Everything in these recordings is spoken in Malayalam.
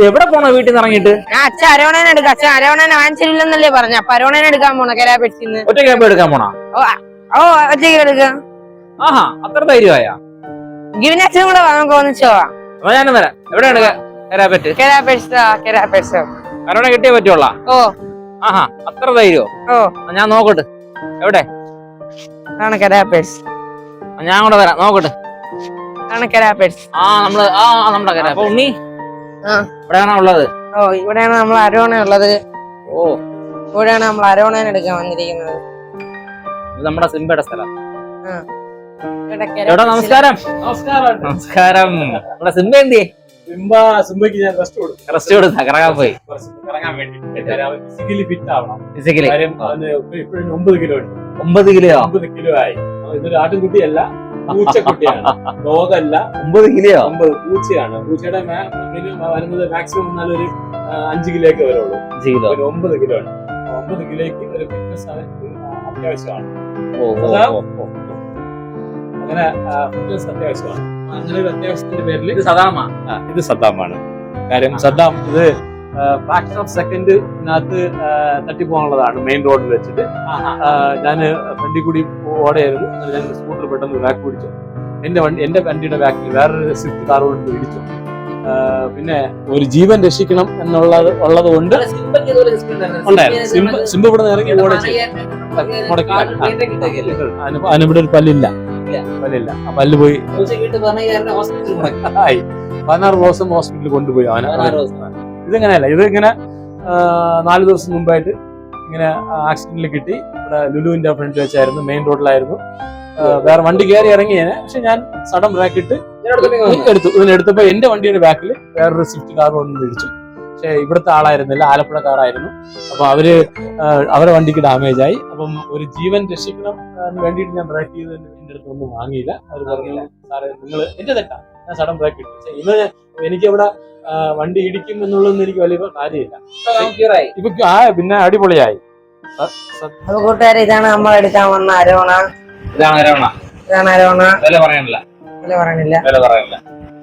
എവിടെ പോണോ വീട്ടിൽ നിന്ന് ഇറങ്ങിയിട്ട്? ഞാൻ അച്ഛൻ അരോണേനെ എടുക്കാം. അച്ഛൻ അരോണേനെ വാങ്ങിച്ചില്ലെന്നല്ലേ പറഞ്ഞ. അപ്പൊ അരോണേനെ എടുക്കാൻ പോണോ കരാപെട്ടിന്ന്? ഒറ്റ ക്യാമ്പ് എടുക്കാൻ പോണോ? ഓ ഒറ്റയ്ക്ക് എടുക്കാം. ആഹാ, അത്ര ധൈര്യമായ. ഗിവിന് അച്ഛനും കൂടെ നമുക്ക് ഒന്നിച്ചോ? അപ്പൊ ഞാനും വരാം. എവിടെയാണ് കരാപെറ്റ്? കരോണ കിട്ടിയേ പറ്റുള്ള. ഓ ആഹാ, അത്ര ധൈര്യോ? ഓ ഞാൻ നോക്കട്ടെ. എവിടെ ഞാൻ കൂടെ വരാം, നോക്കട്ടെ. നമ്മുടെ കര. അപ്പൊ ഉണ്ണി ഇവിടെയാണോ ഉള്ളത്? ഓ ഇവിടെയാണ് നമ്മൾ അരോണ ഉള്ളത്. ഓ ഇവിടെയാണ് നമ്മൾ അരോണേനെ എടുക്കാൻ വന്നിരിക്കുന്നത്. ഇത് നമ്മുടെ സിംബയുടെ സ്ഥലം. നമസ്കാരം. നമസ്കാരം. നമ്മുടെ സിംബ എന്തിയെ? സിംബയ്ക്ക് ഞാൻ റെസ്റ്റ് കൊടുത്താ കറങ്ങാൻ പോയി. കറങ്ങാൻ വേണ്ടി ഫിസിക്കലി ഫിറ്റ് ആവണം. ഫിസിക്കലി ഇപ്പോഴും 9 കിലോ ഉണ്ട്. 9 കിലോയോ? 9 കിലോ ആയി. ഇതൊരു ആട്ടുംകുട്ടിയല്ല, പൂച്ചക്കുട്ടിയാണ്. ഡോഗല്ല. 9 കിലോയോ? 9 പൂച്ചയാണ്. പൂച്ചയുടെ വരുന്നത് മാക്സിമം വന്നാൽ ഒരു 5 കിലോയൊക്കെ വരുള്ളൂ. 5 കിലോ. 9 കിലോ ആണ്. 9 കിലോയ്ക്ക് ഒരു ഫിറ്റ്നസ് അത്യാവശ്യമാണ്. അങ്ങനെ ഫിറ്റ്നസ് അത്യാവശ്യമാണ്. അങ്ങനെ ഒരു അത്യാവശ്യത്തിന്റെ പേരിൽ ഇത് സദ്ദാമാണ്. കാര്യം സദ്ദാം ഇത് ഫ്രാക്ഷൻ ഓഫ് സെക്കൻഡിനകത്ത് തട്ടിപ്പോകാനുള്ളതാണ്. മെയിൻ റോഡിൽ വെച്ചിട്ട് ഞാൻ ഫ്രണ്ടിൽ കൂടി ഓടെയായിരുന്നു. അങ്ങനെ ഞാൻ സ്കൂട്ടർ പെട്ടെന്ന് ബാക്ക് പിടിച്ചു. എന്റെ വണ്ടിയുടെ ബാക്കിൽ വേറൊരു സ്വിഫ്റ്റ് കാർ കൊണ്ട് ഇടിച്ചു. പിന്നെ ഒരു ജീവൻ രക്ഷിക്കണം എന്നുള്ളത് ഉള്ളത് കൊണ്ട് ഉണ്ടായിരുന്നു. സിംബ ഇവിടെ ഇറങ്ങി മുടക്കി. അതിനിവിടെ ഒരു പല്ലില്ല. ആ പല്ല് പോയി 16 ദിവസം ഹോസ്പിറ്റലിൽ കൊണ്ടുപോയി. ഇതിങ്ങനെയല്ല, ഇതിങ്ങനെ 4 ദിവസം മുമ്പായിട്ട് ഇങ്ങനെ ആക്സിഡന്റിൽ കിട്ടി. ഇവിടെ ലുലുവിന്റെ ഫ്രണ്ട് വെച്ചായിരുന്നു, മെയിൻ റോഡിലായിരുന്നു. വേറെ വണ്ടി കയറി ഇറങ്ങിയേനെ. പക്ഷെ ഞാൻ സഡൻ ബ്രേക്ക് ഇട്ട് എടുത്തു. ഇതിനെടുത്തപ്പോ എന്റെ വണ്ടിയുടെ ബാക്കിൽ വേറൊരു സ്വിഫ്റ്റ് കാർ കൊണ്ട് ഇടിച്ചു. പക്ഷെ ഇവിടുത്തെ ആളായിരുന്നില്ല, ആലപ്പുഴ കാറായിരുന്നു. അപ്പൊ അവരെ വണ്ടിക്ക് ഡാമേജ് ആയി. അപ്പം ഒരു ജീവൻ രക്ഷിക്കണം വേണ്ടിയിട്ട് ഞാൻ ബ്രേക്ക് ചെയ്ത് എന്റെ അടുത്ത് ഒന്നും വാങ്ങിയില്ല. അവർ പറഞ്ഞു, സാറേ നിങ്ങൾ എന്റെ തെറ്റാ, ഞാൻ സഡൻ ബ്രേക്ക് ഇട്ടു. ഇന്ന് എനിക്കിവിടെ വണ്ടി ഇടിക്കും എന്നുള്ളതൊന്നും എനിക്ക് വലിയ കാര്യമില്ല. ഇപ്പൊ പിന്നെ അടിപൊളിയായി. അപ്പൊ കൂട്ടുകാരെ, ഇതാണ് നമ്മൾ എടുക്കാൻ വന്ന അരോണ. ഇതാണ് അരോണ. വില പറയണില്ല.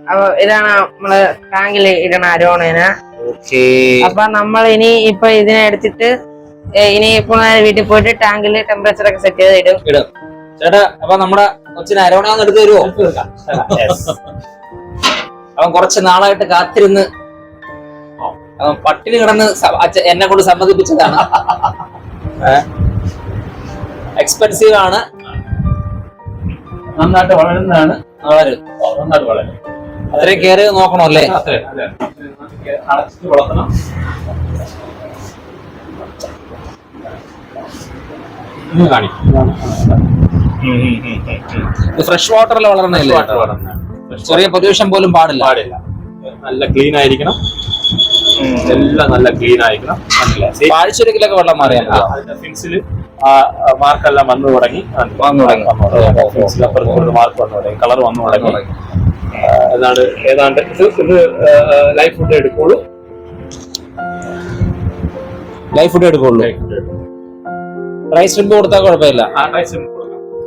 അപ്പൊ ഇതാണ് നമ്മള് ടാങ്കിൽ ഇടണ അരോണേന. അപ്പൊ നമ്മൾ ഇപ്പൊ ഇതിനെ എടുത്തിട്ട് ഇപ്പൊ വീട്ടിൽ പോയിട്ട് ടാങ്കിൽ ടെമ്പറേച്ചർ ഒക്കെ സെറ്റ് ചെയ്ത് ഇടും. ചേട്ടാ, അപ്പൊ നമ്മുടെ കൊച്ചിന് അരോണ എടുത്ത് തരുമോ? അവൻ കുറച്ച് നാളായിട്ട് കാത്തിരുന്ന് അവൻ പട്ടിണി കിടന്ന് എന്നെ കൊണ്ട് സമ്മതിപ്പിച്ചതാണ്. എക്സ്പെൻസീവ് ആണ്, നന്നായിട്ട് വളരുന്നതാണ്. നന്നായിട്ട് വളരും. അത്രയും കെയർ ചെയ്ത് നോക്കണം അല്ലേ? അടച്ചിട്ട് വളർത്തണം. ഫ്രഷ് വാട്ടറിൽ വളരണല്ലേ? ചെറിയ പൊല്യൂഷൻ പോലും പാടില്ല. നല്ല ക്ലീൻ ആയിരിക്കണം. എല്ലാം നല്ല ക്ലീൻ ആയിരിക്കണം. ആഴ്ചയൊരിക്കലൊക്കെ വെള്ളം മാറിയാൽ അതിന്റെ ഫിൻസിൽ മാർക്കെല്ലാം വന്നു തുടങ്ങി. മാർക്ക് വന്നു തുടങ്ങി, കളർ വന്നു തുടങ്ങി. ഏതാണ്ട് ഇത് ലൈഫ് ഫുഡ് എടുക്കുള്ളൂ. റൈസ് ഷ്രിമ്പ് കൊടുത്താൽ കുഴപ്പമില്ല.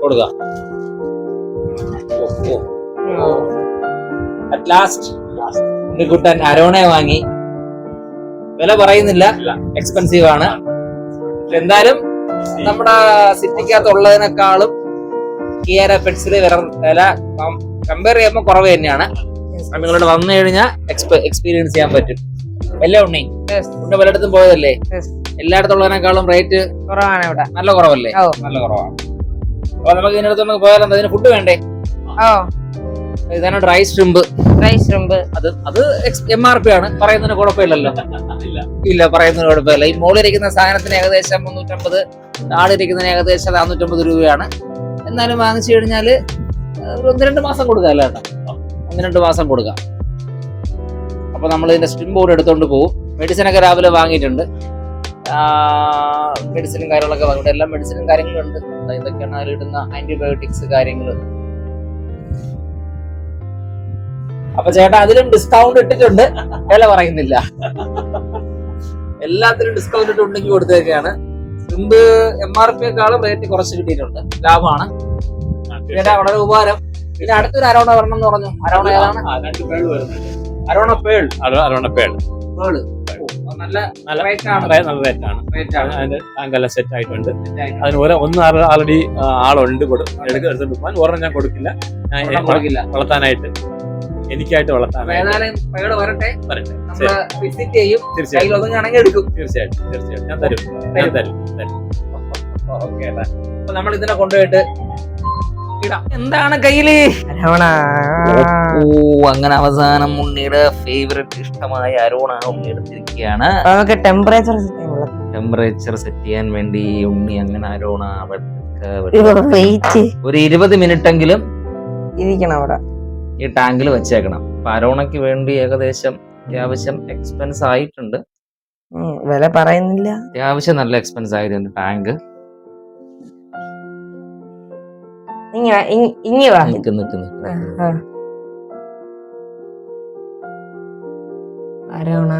കൊടുക്കാം. അറ്റ് ലാസ്റ്റ് ഉണ്ണിക്കുട്ടൻ അരോണയെ വാങ്ങി. വില പറയുന്നില്ല, എക്സ്പെൻസീവ് ആണ്. എന്തായാലും നമ്മുടെ സിറ്റിക്കകത്തുള്ളതിനേക്കാളും കിയാര പെറ്റ്സില് വില കമ്പയർ ചെയ്യുമ്പോൾ കുറവ് തന്നെയാണ്. നിങ്ങളോട് വന്നു കഴിഞ്ഞാൽ എക്സ്പീരിയൻസ് ചെയ്യാൻ പറ്റും. അല്ലേ ഉണ്ണി? പലയിടത്തും പോയതല്ലേ? എല്ലായിടത്തും ഉള്ളതിനേക്കാളും റേറ്റ് കുറവാണ് ഇവിടെ. നല്ല കുറവല്ലേ? നല്ല കുറവാണ്. അപ്പൊ നമുക്ക് ഇതിനടുത്തൊന്ന് പോയാലും അതിന് ഫുഡ് വേണ്ടേ? ഇതാണ് ഡ്രൈ ഷ്രിമ്പ്. അത് MRP ആണ്. പറയുന്നതിന് കുഴപ്പമില്ലല്ലോ. ഇല്ല, പറയുന്നതിന് കുഴപ്പമില്ല. ഈ മോളിരിക്കുന്ന സാധനത്തിന് ഏകദേശം 350, താഴെയിരിക്കുന്നതിന് ഏകദേശം 450 രൂപയാണ്. എന്നാലും വാങ്ങിച്ചു കഴിഞ്ഞാല് 1-2 മാസം കൊടുക്കാം. അല്ല കേട്ടോ, 1-2 മാസം കൊടുക്കാം. അപ്പൊ നമ്മൾ ഇതിന്റെ സ്ട്രിം ബോർഡ് എടുത്തോണ്ട് പോകും. മെഡിസിനൊക്കെ രാവിലെ വാങ്ങിയിട്ടുണ്ട്. മെഡിസിനും കാര്യങ്ങളൊക്കെ വാങ്ങിയിട്ട് എല്ലാ മെഡിസിനും കാര്യങ്ങളും ഉണ്ട്. ഇതൊക്കെയാണ് അതിലിടുന്ന ആന്റിബയോട്ടിക്സ് കാര്യങ്ങൾ. അപ്പൊ ചേട്ടാ, അതിലും ഡിസ്കൗണ്ട് ഇട്ടിട്ടുണ്ട്. വില പറയുന്നില്ല. എല്ലാത്തിലും ഡിസ്കൗണ്ട് ഇട്ടുണ്ടെങ്കിൽ കൊടുത്തേക്കാണ്. മുമ്പ് MRP-യെക്കാളും റേറ്റ് കുറച്ച് കിട്ടിയിട്ടുണ്ട്. ലാഭമാണ് ചേട്ടാ, വളരെ ഉപകാരം. പിന്നെ അടുത്തൊരു അരോണ വരണം എന്ന് പറഞ്ഞു. അരോണ ഏതാണ്? Arowana pearl. നല്ല നല്ല rate ആണ്. നല്ല റേറ്റാണ്. Rate ആണ്. അതിന്റെ ടാങ്കെല്ലാം സെറ്റ് ആയിട്ടുണ്ട്. അതിന് ഒന്ന് ആൾറെഡി ആളുണ്ട് എടുത്തോണ്ട് പോകാൻ. ഒരെണ്ണം ഞാൻ കൊടുക്കില്ല. ഞാൻ കൊടുക്കില്ല. വളർത്താനായിട്ട് എനിക്കായിട്ട് വളർത്താനായിട്ട് ഏതായാലും പേട് വരട്ടെ, വരട്ടെ. നമ്മള് വിസിറ്റ് ചെയ്യും. തീർച്ചയായിട്ടും കയ്യിലൊതുങ്ങാണെങ്കിൽ എടുക്കും. തീർച്ചയായിട്ടും ഞാൻ തരും. ഓക്കെ, അപ്പൊ നമ്മൾ ഇതിനെ കൊണ്ടുപോയിട്ട് ഇടാം. എന്താണ് കയ്യില്? അരോണ. ഓ, അങ്ങനെ അവസാനം ഉണ്ണിയുടെ ഫേവറേറ്റ് ഇഷ്ടമായ അരോണ ഉണ്ണി എടുത്തിരിക്കുകയാണ്. നമുക്ക് ടെമ്പറേച്ചർ ടെമ്പറേച്ചർ സെറ്റ് ചെയ്യാൻ വേണ്ടി ഉണ്ണി അങ്ങനെ അരോണ വെയിറ്റ് ഒരു 20 മിനിറ്റ് എങ്കിലും ഇരിക്കണം അവിടെ ഈ ടാങ്കിൽ വെച്ചേക്കണം. അപ്പൊ അരോണയ്ക്ക് വേണ്ടി ഏകദേശം അത്യാവശ്യം എക്സ്പെൻസ് ആയിട്ടുണ്ട്. വില പറയുന്നില്ല. അത്യാവശ്യം നല്ല എക്സ്പെൻസ് ആയിട്ടുണ്ട് ടാങ്ക്. ഇങ്ങി വാ. നിക്ക് അരോണ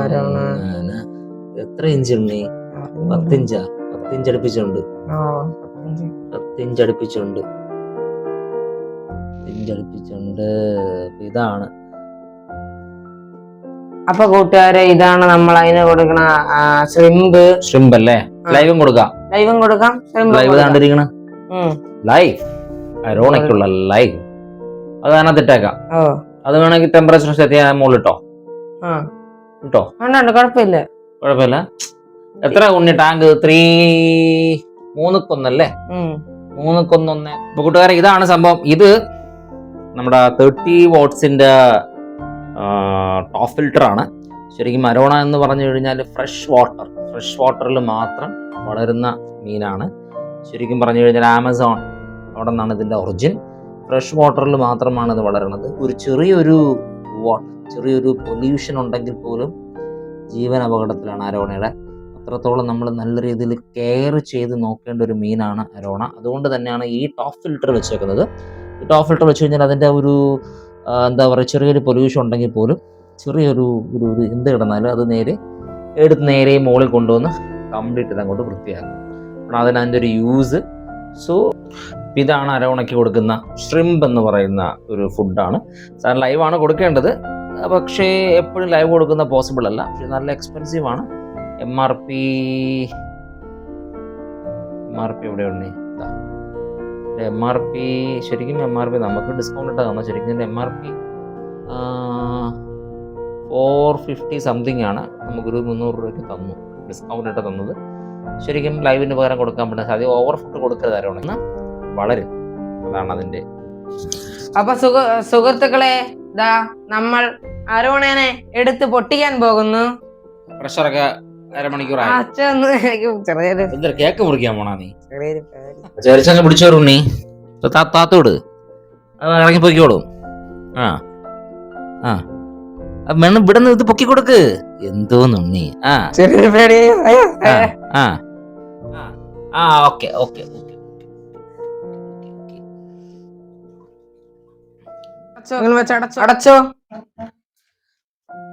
അരോണ എത്ര ഇഞ്ച് ഉണ്ണി? 10 ഇഞ്ചാ? 10 ഇഞ്ച് അടുപ്പിച്ചുണ്ട്. 10 ഇഞ്ച് അടുപ്പിച്ചുണ്ട്. ഇതാണ്. അപ്പൊ കൂട്ടുകാരെ, ഇതാണ് നമ്മൾ അതിന് കൊടുക്കണ ഷ്രിമ്പ് അല്ലേ? ലൈവും കൊടുക്കാം. ലൈവ് താണ്ടിരിക്കണ ലൈവ്, അരോണയ്ക്കുള്ള ലൈവ്. അത് അതിനകത്ത് ഇട്ടേക്കാം. അത് വേണമെങ്കിൽ ടെമ്പറേച്ചർ സെറ്റ് ചെയ്യാൻ മുകളിലിട്ടോ. ഇട്ടോ, കുഴപ്പമില്ല. എത്ര ഉണ്ണി ടാങ്ക്? 3:1 അല്ലേ? 3:1. ഇപ്പൊ കൂട്ടുകാരെ, ഇതാണ് സംഭവം. ഇത് നമ്മുടെ 30 വാട്ട്സിന്റെ ടോപ്പ് ഫിൽറ്റർ ആണ്. ശരിക്കും അരോണ എന്ന് പറഞ്ഞു കഴിഞ്ഞാൽ ഫ്രഷ് വാട്ടറിൽ മാത്രം വളരുന്ന മീനാണ്. ശരിക്കും പറഞ്ഞു കഴിഞ്ഞാൽ ആമസോൺ അവിടെ നിന്നാണ് ഇതിന്റെ ഒറിജിൻ. ഫ്രഷ് വാട്ടറിൽ മാത്രമാണ് ഇത് വളരുന്നത്. ഒരു ചെറിയൊരു പൊല്യൂഷൻ ഉണ്ടെങ്കിൽ പോലും ജീവൻ അപകടത്തിലാണ് അരോണയുടെ. അത്രത്തോളം നമ്മൾ നല്ല രീതിയിൽ കെയർ ചെയ്ത് നോക്കേണ്ട ഒരു മീനാണ് അരോണ. അതുകൊണ്ട് തന്നെയാണ് ഈ ടോപ്പ് ഫിൽറ്റർ വെച്ചേക്കുന്നത്. ഈ ടോപ്പ് ഫിൽറ്റർ വെച്ച് കഴിഞ്ഞാൽ അതിൻ്റെ ഒരു എന്താ പറയുക, ചെറിയൊരു പൊല്യൂഷൻ ഉണ്ടെങ്കിൽ പോലും ചെറിയൊരു എന്ത് കിടന്നാലും അത് നേരെ മുകളിൽ കൊണ്ടുവന്ന് കംപ്ലീറ്റ് ഇത് അങ്ങോട്ട് വൃത്തിയാക്കും. അതിൻ്റെ ഒരു യൂസ്. സോ ഇതാണ് അരോണയ്ക്ക് കൊടുക്കുന്ന ഷ്രിമ്പ് എന്ന് പറയുന്ന ഒരു ഫുഡാണ്. സാർ ലൈവാണ് കൊടുക്കേണ്ടത്, പക്ഷേ എപ്പോഴും ലൈവ് കൊടുക്കുന്ന പോസിബിൾ അല്ല. പക്ഷെ നല്ല എക്സ്പെൻസീവ് ആണ്. MRP എവിടെയുണ്ട്? MRP ശരിക്കും MRP നമുക്ക് ഡിസ്കൗണ്ട് ഇട്ടാ തന്നു. ശരിക്കും MRP 450 സംതിങ് ആണ്. നമുക്കൊരു 300 രൂപയ്ക്ക് തന്നു, ഡിസ്കൗണ്ട് ഇട്ട് തന്നത്. ശരിക്കും ലൈവിന് പകരം കൊടുക്കാൻ പറ്റുന്ന സാധ്യത. ഓവർ ഫുഡ് കൊടുക്കരുത് അരോണ, വളരും. അതാണ് അതിന്റെ. അപ്പൊ സുഹൃത്തുക്കളെ, നമ്മൾ അരോണനെ എടുത്ത് പൊട്ടിക്കാൻ പോകുന്നു. പ്രഷറൊക്കെ അരമണിക്കൂറായി. ചെറിയൊരു കേക്ക് മുറിക്കാൻ പോണാ നീ? ചെറിച്ചങ്ങ് പിടിച്ചോറുണ്ണി, താത്തോട് ഇറങ്ങി പൊക്കിക്കോളും. വേണം ഇവിടെ നിന്ന് ഇത് പൊക്കി കൊടുക്ക്. എന്തോന്നുണ്ണി? ഓക്കെ. അടച്ചോ.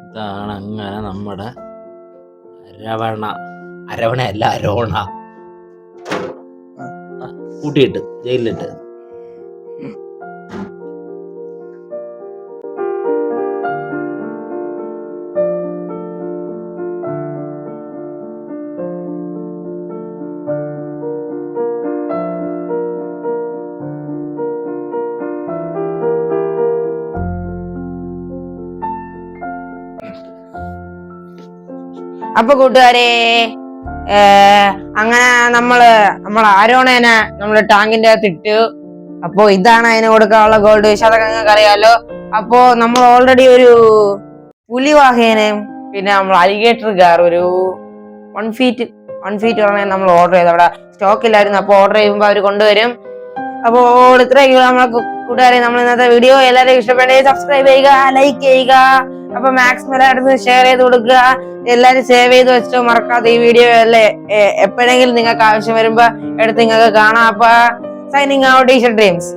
ഇതാണ് അങ്ങനെ നമ്മുടെ അരവണയല്ല അരോണ കൂട്ടിയിട്ട് ജയിലിലിട്ട്. അപ്പൊ കൂട്ടുകാരെ, അങ്ങനെ നമ്മളെ അരോണേനെ നമ്മള് ടാങ്കിന്റെ അകത്ത് ഇട്ടു. അപ്പൊ ഇതാണ് അതിന് കൊടുക്കാനുള്ള ഗോൾഡ് ഫിഷ്. അതൊക്കെ നിങ്ങൾക്ക് അറിയാലോ. അപ്പൊ നമ്മൾ ഓൾറെഡി ഒരു പുലിവാഹേനെയും പിന്നെ നമ്മൾ അലിഗേറ്റർ ഗാർ ഒരു 1 ഫീറ്റ് പറഞ്ഞാൽ നമ്മൾ ഓർഡർ ചെയ്ത്. അവിടെ സ്റ്റോക്ക് ഇല്ലായിരുന്നു. അപ്പൊ ഓർഡർ ചെയ്യുമ്പോ അവര് കൊണ്ടുവരും. അപ്പോൾ ഇത്രയൊക്കെ നമ്മളെ കൂട്ടുകാരെ, നമ്മൾ ഇന്നത്തെ വീഡിയോ എല്ലാവരും ഇഷ്ടപ്പെട്ടെങ്കിൽ സബ്സ്ക്രൈബ് ചെയ്യുക, ലൈക്ക് ചെയ്യുക. അപ്പൊ മാക്സിമം എല്ലായിടത്തും ഷെയർ ചെയ്ത് കൊടുക്കുക. എല്ലാരും സേവ് ചെയ്ത് വെച്ചോ, മറക്കാതെ. ഈ വീഡിയോ അല്ലേ എപ്പോഴെങ്കിലും നിങ്ങൾക്ക് ആവശ്യം വരുമ്പോ എടുത്ത് നിങ്ങൾക്ക് കാണാം. അപ്പൊ സൈനിങ് ഔട്ട്, ടീച്ചർ ഡ്രീംസ്.